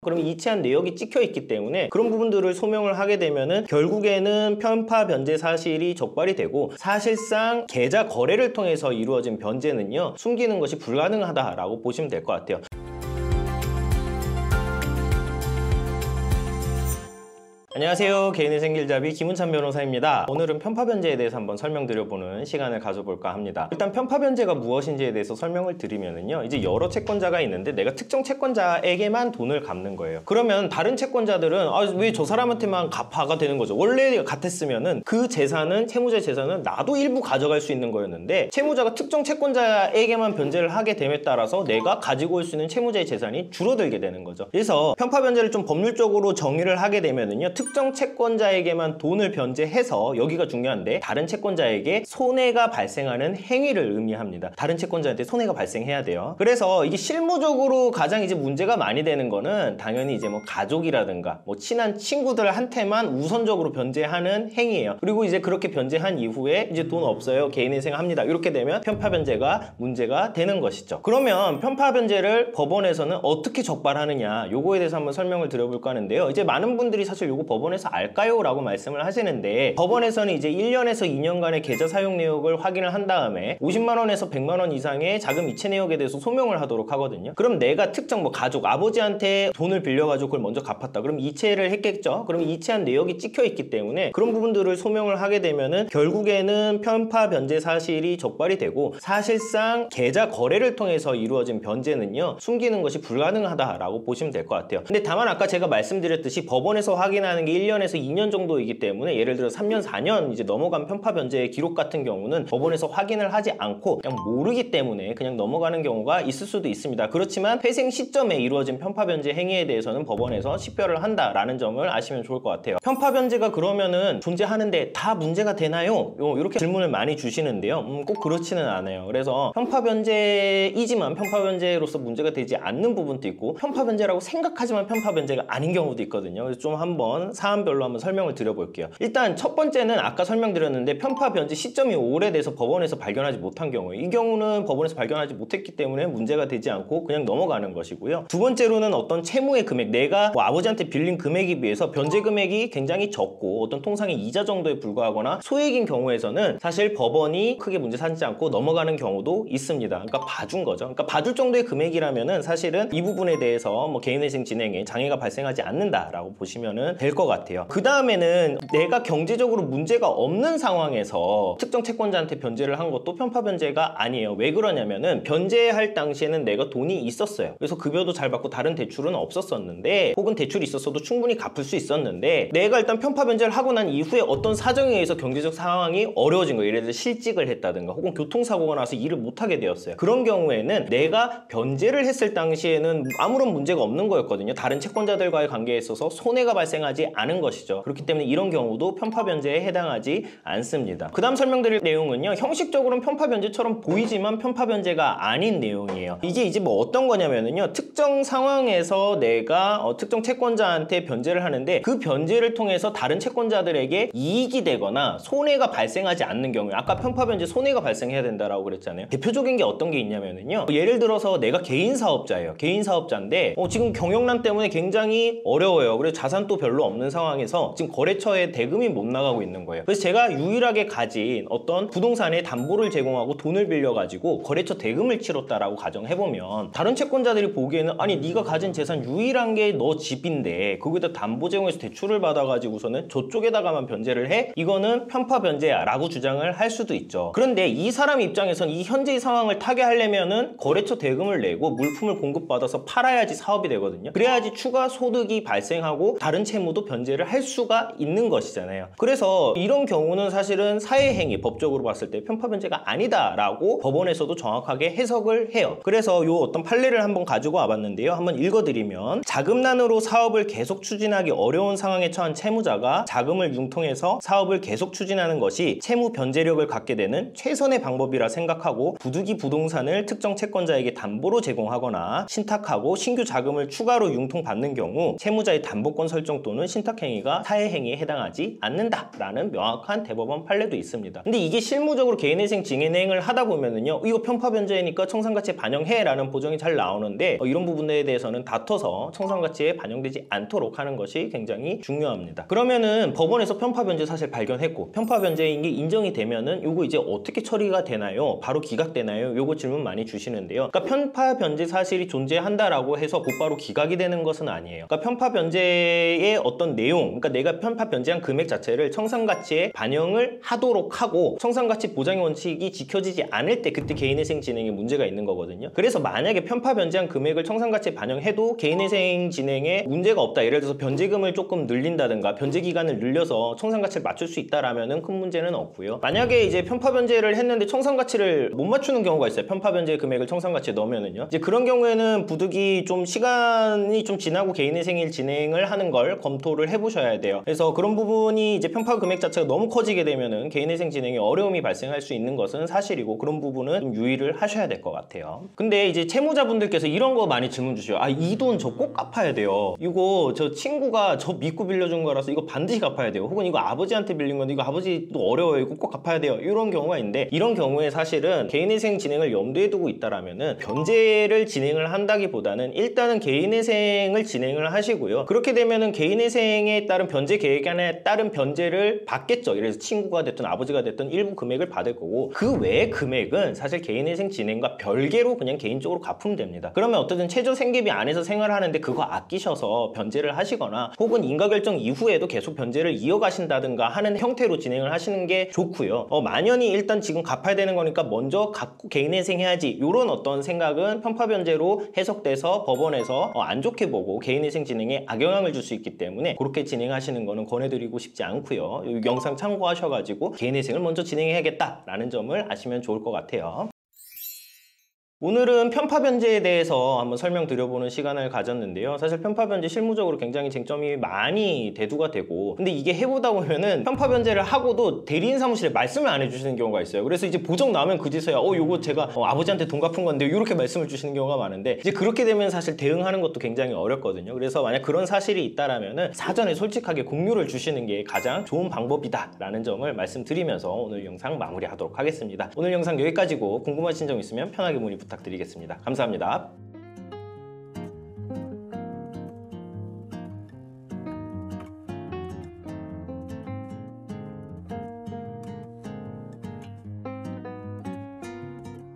그럼 이체한 내역이 찍혀 있기 때문에 그런 부분들을 소명을 하게 되면은 결국에는 편파 변제 사실이 적발이 되고, 사실상 계좌 거래를 통해서 이루어진 변제는요 숨기는 것이 불가능하다라고 보시면 될 것 같아요. 안녕하세요. 개인의 생길잡이 김은찬 변호사입니다. 오늘은 편파 변제에 대해서 한번 설명드려보는 시간을 가져볼까 합니다. 일단 편파 변제가 무엇인지에 대해서 설명을 드리면은요, 이제 여러 채권자가 있는데 내가 특정 채권자에게만 돈을 갚는 거예요. 그러면 다른 채권자들은 왜 저 사람한테만 갚아가 되는 거죠. 원래 같았으면은 그 재산은, 채무자의 재산은 나도 일부 가져갈 수 있는 거였는데, 채무자가 특정 채권자에게만 변제를 하게 됨에 따라서 내가 가지고 올 수 있는 채무자의 재산이 줄어들게 되는 거죠. 그래서 편파 변제를 좀 법률적으로 정의를 하게 되면은요, 특정 채권자에게만 돈을 변제해서, 여기가 중요한데, 다른 채권자에게 손해가 발생하는 행위를 의미합니다. 다른 채권자한테 손해가 발생해야 돼요. 그래서 이게 실무적으로 가장 이제 문제가 많이 되는 거는 당연히 이제 뭐 가족이라든가 뭐 친한 친구들한테만 우선적으로 변제하는 행위예요. 그리고 이제 그렇게 변제한 이후에 이제 돈 없어요, 개인회생 합니다, 이렇게 되면 편파 변제가 문제가 되는 것이죠. 그러면 편파 변제를 법원에서는 어떻게 적발하느냐, 요거에 대해서 한번 설명을 드려볼까 하는데요. 이제 많은 분들이 사실 요거 법원에서 알까요? 라고 말씀을 하시는데, 법원에서는 이제 1년에서 2년간의 계좌 사용 내역을 확인을 한 다음에 50만원에서 100만원 이상의 자금 이체 내역에 대해서 소명을 하도록 하거든요. 그럼 내가 특정 뭐 가족, 아버지한테 돈을 빌려가지고 그걸 먼저 갚았다. 그럼 이체를 했겠죠? 그럼 이체한 내역이 찍혀 있기 때문에 그런 부분들을 소명을 하게 되면은 결국에는 편파 변제 사실이 적발이 되고, 사실상 계좌 거래를 통해서 이루어진 변제는요 숨기는 것이 불가능하다라고 보시면 될 것 같아요. 근데 다만 아까 제가 말씀드렸듯이 법원에서 확인하는 게 1년에서 2년 정도이기 때문에, 예를 들어 3년, 4년 이제 넘어간 편파 변제의 기록 같은 경우는 법원에서 확인을 하지 않고 그냥 모르기 때문에 그냥 넘어가는 경우가 있을 수도 있습니다. 그렇지만 회생 시점에 이루어진 편파 변제 행위에 대해서는 법원에서 식별을 한다라는 점을 아시면 좋을 것 같아요. 편파 변제가 그러면은 존재하는데 다 문제가 되나요? 이렇게 질문을 많이 주시는데요. 꼭 그렇지는 않아요. 그래서 편파 변제이지만 편파 변제로서 문제가 되지 않는 부분도 있고, 편파 변제라고 생각하지만 편파 변제가 아닌 경우도 있거든요. 그래서 좀 한번 사안별로 한번 설명을 드려볼게요. 일단 첫 번째는 아까 설명드렸는데 편파 변제 시점이 오래돼서 법원에서 발견하지 못한 경우에, 이 경우는 법원에서 발견하지 못했기 때문에 문제가 되지 않고 그냥 넘어가는 것이고요. 두 번째로는 어떤 채무의 금액, 내가 뭐 아버지한테 빌린 금액에 비해서 변제 금액이 굉장히 적고 어떤 통상의 이자 정도에 불과하거나 소액인 경우에서는 사실 법원이 크게 문제 삼지 않고 넘어가는 경우도 있습니다. 그러니까 봐준 거죠. 그러니까 봐줄 정도의 금액이라면은 사실은 이 부분에 대해서 뭐 개인회생 진행에 장애가 발생하지 않는다라고 보시면은 될 것 같아요. 그 다음에는 내가 경제적으로 문제가 없는 상황에서 특정 채권자한테 변제를 한 것도 편파 변제가 아니에요. 왜 그러냐면은 변제할 당시에는 내가 돈이 있었어요. 그래서 급여도 잘 받고 다른 대출은 없었었는데, 혹은 대출이 있었어도 충분히 갚을 수 있었는데, 내가 일단 편파 변제를 하고 난 이후에 어떤 사정에 의해서 경제적 상황이 어려워진 거예요. 예를 들어 실직을 했다든가 혹은 교통사고가 나서 일을 못하게 되었어요. 그런 경우에는 내가 변제를 했을 당시에는 아무런 문제가 없는 거였거든요. 다른 채권자들과의 관계에 있어서 손해가 발생하지 않은 것이죠. 그렇기 때문에 이런 경우도 편파 변제에 해당하지 않습니다. 그 다음 설명드릴 내용은요, 형식적으로는 편파 변제처럼 보이지만 편파 변제가 아닌 내용이에요. 이게 이제 뭐 어떤 거냐면요, 특정 상황에서 내가 특정 채권자한테 변제를 하는데, 그 변제를 통해서 다른 채권자들에게 이익이 되거나 손해가 발생하지 않는 경우에, 아까 편파 변제 손해가 발생해야 된다라고 그랬잖아요. 대표적인 게 어떤 게 있냐면요, 예를 들어서 내가 개인 사업자예요. 개인 사업자인데 지금 경영난 때문에 굉장히 어려워요. 그래서 자산도 별로 없는 상황에서 지금 거래처에 대금이 못 나가고 있는 거예요. 그래서 제가 유일하게 가진 어떤 부동산에 담보를 제공하고 돈을 빌려가지고 거래처 대금을 치렀다라고 가정해보면, 다른 채권자들이 보기에는 아니 네가 가진 재산 유일한 게 너 집인데 거기다 담보 제공해서 대출을 받아가지고서는 저쪽에다가만 변제를 해? 이거는 편파 변제야 라고 주장을 할 수도 있죠. 그런데 이 사람 입장에선 이 현재의 상황을 타개하려면은 거래처 대금을 내고 물품을 공급받아서 팔아야지 사업이 되거든요. 그래야지 추가 소득이 발생하고 다른 채무도 변제를 할 수가 있는 것이잖아요. 그래서 이런 경우는 사실은 사회행위, 법적으로 봤을 때 편파 변제가 아니다라고 법원에서도 정확하게 해석을 해요. 그래서 요 어떤 판례를 한번 가지고 와봤는데요. 한번 읽어드리면, 자금난으로 사업을 계속 추진하기 어려운 상황에 처한 채무자가 자금을 융통해서 사업을 계속 추진하는 것이 채무 변제력을 갖게 되는 최선의 방법이라 생각하고, 부득이 부동산을 특정 채권자에게 담보로 제공하거나 신탁하고 신규 자금을 추가로 융통받는 경우 채무자의 담보권 설정 또는 신탁행위가 사회행위에 해당하지 않는다라는 명확한 대법원 판례도 있습니다. 근데 이게 실무적으로 개인회생 진행을 하다 보면은요, 이거 편파변제니까 청산가치에 반영해라는 보정이 잘 나오는데 이런 부분에 대해서는 다퉈서 청산가치에 반영되지 않도록 하는 것이 굉장히 중요합니다. 그러면은 법원에서 편파변제 사실 발견했고 편파변제인 게 인정이 되면은 요거 이제 어떻게 처리가 되나요? 바로 기각되나요? 요거 질문 많이 주시는데요. 그러니까 편파변제 사실이 존재한다라고 해서 곧바로 기각이 되는 것은 아니에요. 그러니까 편파변제의 어떤 내용, 그러니까 내가 편파변제한 금액 자체를 청산가치에 반영을 하도록 하고 청산가치 보장의 원칙이 지켜지지 않을 때 그때 개인회생 진행에 문제가 있는 거거든요. 그래서 만약에 편파변제한 금액을 청산가치에 반영해도 개인회생 진행에 문제가 없다. 예를 들어서 변제금을 조금 늘린다든가 변제 기간을 늘려서 청산가치를 맞출 수 있다라면은 큰 문제는 없고요. 만약에 이제 편파변제를 했는데 청산가치를 못 맞추는 경우가 있어요. 편파변제 금액을 청산가치에 넣으면은요. 이제 그런 경우에는 부득이 좀 시간이 좀 지나고 개인회생일 진행을 하는 걸 검토를 해보셔야 돼요. 그래서 그런 부분이 이제 편파 금액 자체가 너무 커지게 되면은 개인회생 진행에 어려움이 발생할 수 있는 것은 사실이고 그런 부분은 좀 유의를 하셔야 될 것 같아요. 근데 이제 채무자분들께서 이런 거 많이 질문 주셔요. 아, 이 돈 저 꼭 갚아야 돼요. 이거 저 친구가 저 믿고 빌려준 거라서 이거 반드시 갚아야 돼요. 혹은 이거 아버지한테 빌린 건데 이거 아버지도 어려워요. 이거 꼭 갚아야 돼요. 이런 경우가 있는데 이런 경우에 사실은 개인회생 진행을 염두에 두고 있다라면은 변제를 진행을 한다기보다는 일단은 개인회생을 진행을 하시고요. 그렇게 되면은 개인회생에 따른 변제 계획안에 따른 변제를 받겠죠. 그래서 친구가 됐든 아버지가 됐든 일부 금액을 받을 거고 그 외의 금액은 사실 개인회생 진행과 별개로 그냥 개인적으로 갚으면 됩니다. 그러면 어쨌든 최저 생계비 안에서 생활하는데 그거 아끼셔서 변제를 하시거나 혹은 인가결정 이후에도 계속 변제를 이어가신다든가 하는 형태로 진행을 하시는 게 좋고요. 만연히 일단 지금 갚아야 되는 거니까 먼저 갚고 개인회생 해야지 이런 어떤 생각은 편파변제로 해석돼서 법원에서 안 좋게 보고 개인회생 진행에 악영향을 줄 수 있기 때문에 그렇게 진행하시는 거는 권해드리고 싶지 않고요. 이 영상 참고하셔가지고 개인회생을 먼저 진행해야겠다라는 점을 아시면 좋을 것 같아요. 오늘은 편파변제에 대해서 한번 설명드려보는 시간을 가졌는데요. 사실 편파변제 실무적으로 굉장히 쟁점이 많이 대두가 되고 근데 이게 해보다 보면은 편파변제를 하고도 대리인 사무실에 말씀을 안 해주시는 경우가 있어요. 그래서 이제 보정 나오면 그제서야 요거 제가 아버지한테 돈 갚은 건데 이렇게 말씀을 주시는 경우가 많은데 이제 그렇게 되면 사실 대응하는 것도 굉장히 어렵거든요. 그래서 만약 그런 사실이 있다라면은 사전에 솔직하게 공유를 주시는 게 가장 좋은 방법이다 라는 점을 말씀드리면서 오늘 영상 마무리하도록 하겠습니다. 오늘 영상 여기까지고 궁금하신 점 있으면 편하게 문의 부탁드리겠습니다. 감사합니다.